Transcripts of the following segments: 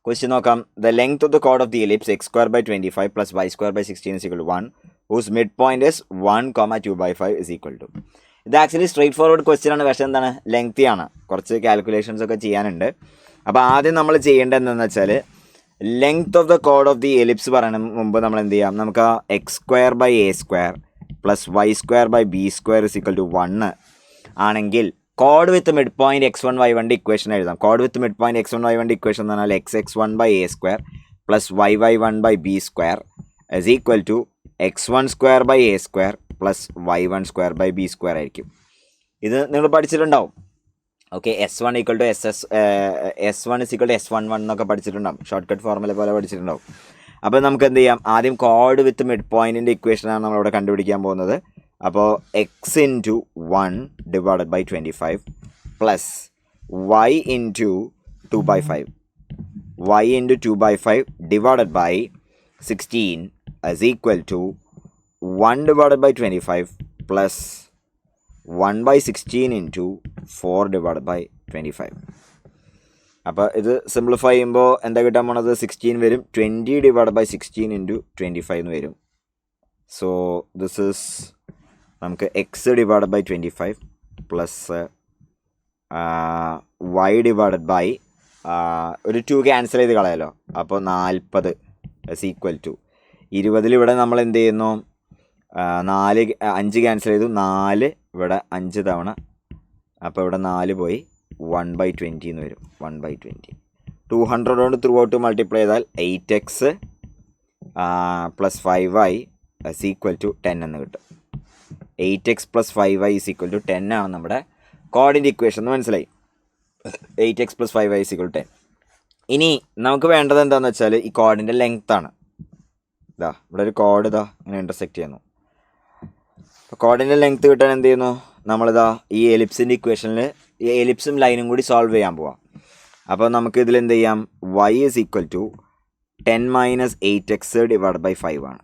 Question നോക്കാം. The length of the കോഡ് of the ellipse x square by 25 plus y square by 16 is equal to 1 whose mid point is 1,2/5 is equal to. ഇത് actually straightforward question ആണ്, പക്ഷേ എന്താണ് lengthy ആണ്, കുറച്ച് calculations ഒക്കെ ചെയ്യാനുണ്ട്. അപ്പോൾ ആദ്യം നമ്മൾ ചെയ്യേണ്ടത് എന്താണെന്ന് വെച്ചാൽ ലെങ്ത് ഓഫ് ദ കോഡ് ഓഫ് ദി എലിപ്സ് പറയുന്ന മുമ്പ് നമ്മൾ എന്ത് ചെയ്യാം, നമുക്ക് ആ x square by a square plus y square by b square is equal to 1 ആണെങ്കിൽ കോഡ് with mid point x1y1 equation എഴുതാം. കോഡ് with mid point x1y1 equation എന്ന് പറഞ്ഞാൽ x(1) by a square plus y(1) by b square is equal to x1 square by a square plus y1 square by b square ആയിരിക്കും. ഇത് നിങ്ങൾ പഠിച്ചിട്ടുണ്ടാവും. Okay, S1 equal to S1 is equal to S11 എന്നൊക്കെ പഠിച്ചിട്ടുണ്ടാവും, short cut formula പോലെ പഠിച്ചിട്ടുണ്ടാവും. അപ്പോൾ നമുക്ക് എന്ത് ചെയ്യാം, ആദ്യം കോഡ് വിത്ത് മിഡ് പോയിൻറ്റിൻ്റെ ഇക്വേഷനാണ് നമ്മളിവിടെ കണ്ടുപിടിക്കാൻ പോകുന്നത്. അപ്പോൾ x into 1 divided by 25 plus y into 2/5 y into 2/5 divided by 16 is equal to 1 divided by 25 plus 1 by 16 into 4 divided by 25. അപ്പോൾ ഇത് സിംപ്ലിഫൈ ചെയ്യുമ്പോൾ എന്താ കിട്ടാൻ പോണത്, 16 വരും, 20 divided by 16 into 25 എന്ന് വരും. സോ ദിസ് ഈസ് നമുക്ക് x divided by 25 plus y divided by ഒരു 2 ക്യാൻസൽ ചെയ്ത് കളയാലോ, അപ്പോൾ 40 ഇസ് ഈക്വൽ ടു 20 ഇവിടെ നമ്മൾ എന്ത് ചെയ്യുന്നു, 5 ക്യാൻസൽ ചെയ്തു, 4 ഇവിടെ 5 തവണ, അപ്പോൾ ഇവിടെ 4 പോയി 1/20 എന്ന് വരും. 1/20 200 കൊണ്ട് ത്രൂ ഔട്ട് മൾട്ടിപ്ലൈ ചെയ്താൽ 8x plus 5y is equal to 10 എന്ന് കിട്ടും. 8x plus 5y is equal to 10 ആണ് നമ്മുടെ കോഡിൻ്റെ ഇക്വേഷൻ എന്ന് മനസ്സിലായി. 8x plus 5y is equal to 10. ഇനി നമുക്ക് വേണ്ടത് എന്താണെന്ന് വെച്ചാൽ ഈ കോഡിൻ്റെ ലെങ്ത് ആണ്. ഇതാ ഇവിടെ ഒരു കോഡ് ഇതാ ഇങ്ങനെ ഇൻ്റർസെക്റ്റ് ചെയ്യുന്നു. അപ്പോൾ കോഡിൻ്റെ ലെങ്ത് കിട്ടാൻ എന്ത് ചെയ്യുന്നു, നമ്മളിതാ ഈ എലിപ്സിൻ്റെ ഇക്വേഷനിൽ ഈ എലിപ്സും ലൈനും കൂടി സോൾവ് ചെയ്യാൻ പോവാം. അപ്പോൾ നമുക്ക് ഇതിൽ എന്ത് ചെയ്യാം, y is equal to 10 - 8x divide by 5 ആണ്.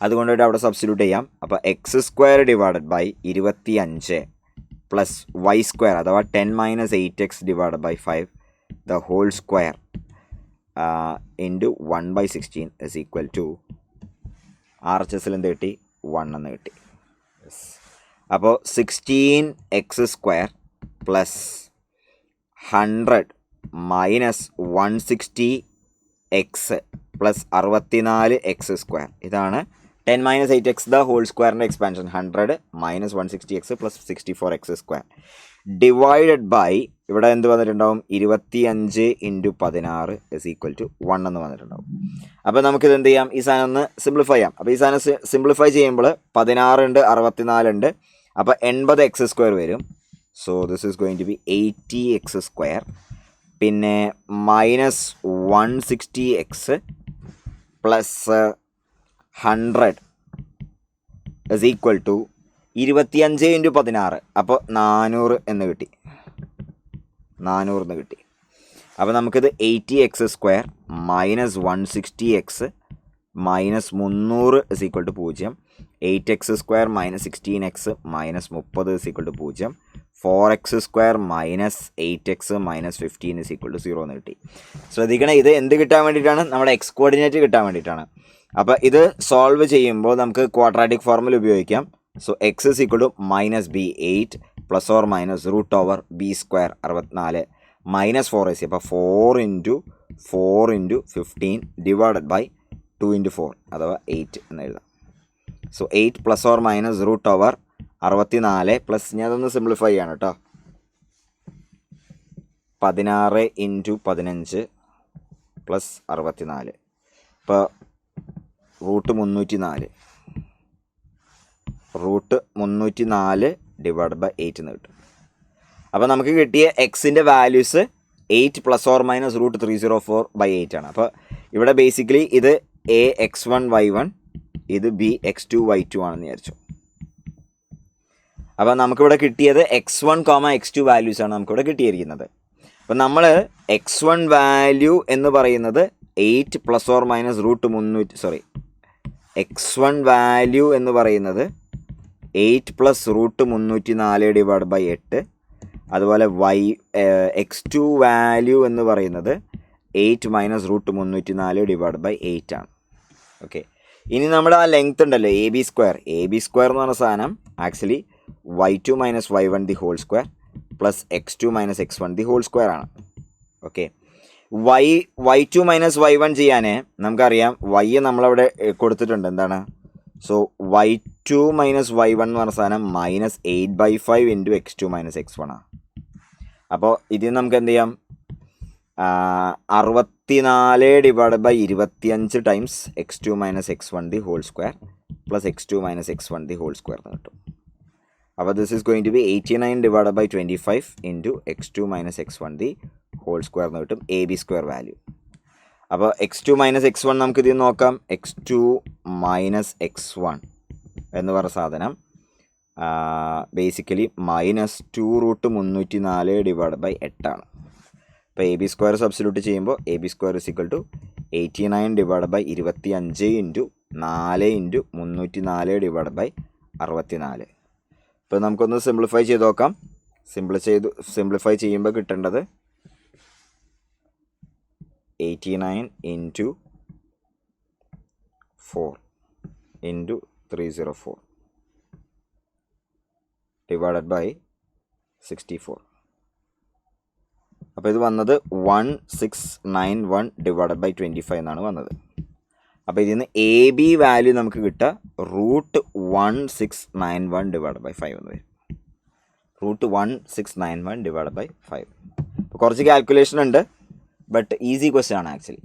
അതുകൊണ്ടിട്ട് അവിടെ സബ്സ്റ്റിറ്റ്യൂട്ട് ചെയ്യാം. അപ്പോൾ x square divided by 25 plus y square അഥവാ 10 - 8x divide by 5 the whole square into 1/16 is equal to RHSൽ എന്ത് കിട്ടി, 1 എന്ന് കിട്ടി. അപ്പോൾ 16x square plus 100 minus 160x plus 64x square, ഇതാണ് 10 - 8x ദ ഹോൾ സ്ക്വയറിൻ്റെ expansion. 100 minus 160x plus 64x square divided by ഇവിടെ എന്ത് വന്നിട്ടുണ്ടാവും, 25 ഇൻറ്റു 16 ഇസ് ഈക്വൽ ടു 1 എന്ന് വന്നിട്ടുണ്ടാവും. അപ്പോൾ നമുക്കിത് എന്ത് ചെയ്യാം, ഈ സാധനം ഒന്ന് സിംപ്ലിഫൈ ചെയ്യാം. അപ്പോൾ ഈ സാധനം സിംപ്ലിഫൈ ചെയ്യുമ്പോൾ 16 ഉണ്ട്, 64 ഉണ്ട്, അപ്പോൾ 80x സ്ക്വയർ വരും. So this is going to be 80x square, പിന്നെ minus 160x plus 100 is equal to 25 into 16, അപ്പോൾ 400 എന്ന് കിട്ടി. 400 എന്ന് കിട്ടി. അപ്പോൾ നമുക്കിത് 80x square minus 160x minus 300 is equal to 0. 8x square minus 16x minus 30 is equal to 0. 4x square minus 8x minus 15 is equal to 0 എന്ന് കിട്ടി. ശ്രദ്ധിക്കണം, ഇത് എന്ത് കിട്ടാൻ വേണ്ടിയിട്ടാണ്, നമ്മുടെ എക്സ് കോർഡിനേറ്റ് കിട്ടാൻ വേണ്ടിയിട്ടാണ്. അപ്പോൾ ഇത് സോൾവ് ചെയ്യുമ്പോൾ നമുക്ക് ക്വാഡ്രാറ്റിക് ഫോർമുല ഉപയോഗിക്കാം. So x is equal to minus b 8 plus or minus root over b square 64 minus 4ac, അപ്പോൾ 4 ഇൻറ്റു 15 ഡിവൈഡഡ് ബൈ 2 ഇൻറ്റു 4 അഥവാ 8 എന്ന് എഴുതാം. So 8 plus or minus root over 64 plus ഞാൻ അതൊന്ന് സിംപ്ലിഫൈ ചെയ്യാണ് കേട്ടോ, 16 ഇൻറ്റു 15 പ്ലസ് 64, ഇപ്പോൾ റൂട്ട് 304 ഡിവൈഡ് ബൈ 8 എന്ന് കിട്ടും. അപ്പോൾ നമുക്ക് കിട്ടിയ എക്സിൻ്റെ values 8 plus or minus root 304/8 ആണ്. അപ്പോൾ ഇവിടെ ബേസിക്കലി ഇത് AX1Y1 ഇത് BX2Y2 ആണെന്ന് വിചാരിച്ചു. അപ്പോൾ നമുക്കിവിടെ കിട്ടിയത് x1, x2 വാല്യൂസാണ് നമുക്കിവിടെ കിട്ടിയിരിക്കുന്നത്. അപ്പോൾ നമ്മൾ x1 വാല്യൂ എന്ന് പറയുന്നത് 8 plus or minus root 300 x1 value എന്ന് പറയുന്നത് 8 പ്ലസ് റൂട്ട് 304 ഡിവൈഡ് ബൈ 8. അതുപോലെ x2 വാല്യൂ എന്ന് പറയുന്നത് 8 മൈനസ് റൂട്ട് 304 ഡിവൈഡ് ബൈ 8 ആണ്. ഓക്കെ, ഇനി നമ്മുടെ ആ ലെങ്ത് ഉണ്ടല്ലോ എ ബി സ്ക്വയർ എന്ന് പറഞ്ഞ സാധനം actually y2 minus y1 the whole square plus x2 minus x1 the whole square ആണ്. ഓക്കെ, y2 മൈനസ് y1 ചെയ്യാൻ നമുക്കറിയാം y നമ്മളവിടെ കൊടുത്തിട്ടുണ്ട് എന്താണ്. സോ y2 മൈനസ് y1 എന്ന് പറഞ്ഞ സാധനം minus 8/5 into x2 minus x1 ആണ്. അപ്പോൾ ഇതിൽ നമുക്ക് എന്ത് ചെയ്യാം, 64 divide by 25 times x2 minus x1 the whole square plus x2 minus x1 the whole square എന്ന് കിട്ടും. അപ്പോൾ this is going to be 89 divide by 25 into x2 minus x1 the whole square എന്ന് കിട്ടും എ ബി സ്ക്വയർ വാല്യൂ. അപ്പോൾ x2 minus x1 നമുക്ക് ഇതിൽ നോക്കാം. x2 minus x1 എന്ന് പറഞ്ഞ സാധനം basically minus 2 root 304 divide by 8 ആണ്. അപ്പോൾ എ ബി സ്ക്വയർ സബ്സ്റ്റിറ്റ്യൂട്ട് ചെയ്യുമ്പോൾ a b square is equal to 89 divide by 25 into 4 into 304 divide by 64. ഇപ്പോൾ നമുക്കൊന്ന് സിംപ്ലിഫൈ ചെയ്ത് നോക്കാം. സിംപ്ലിഫൈ ചെയ്യുമ്പോൾ കിട്ടേണ്ടത് 89 ഇൻറ്റു 4 ഇൻറ്റു 304 ഡിവൈഡഡ് ബൈ 64. അപ്പോൾ ഇത് വന്നത് 1691 ഡിവൈഡഡ് ബൈ 25 എന്നാണ് വന്നത്. അപ്പോൾ ഇതിൽ നിന്ന് എ ബി വാല്യൂ നമുക്ക് കിട്ടുക റൂട്ട് 1691 ഡിവൈഡ് ബൈ 5 എന്ന് വരും. Root 1691 divide by 5. അപ്പോൾ കുറച്ച് കാൽക്കുലേഷൻ ഉണ്ട്, ബട്ട് ഈസി ക്വസ്റ്റ്യൻ ആണ് ആക്ച്വലി.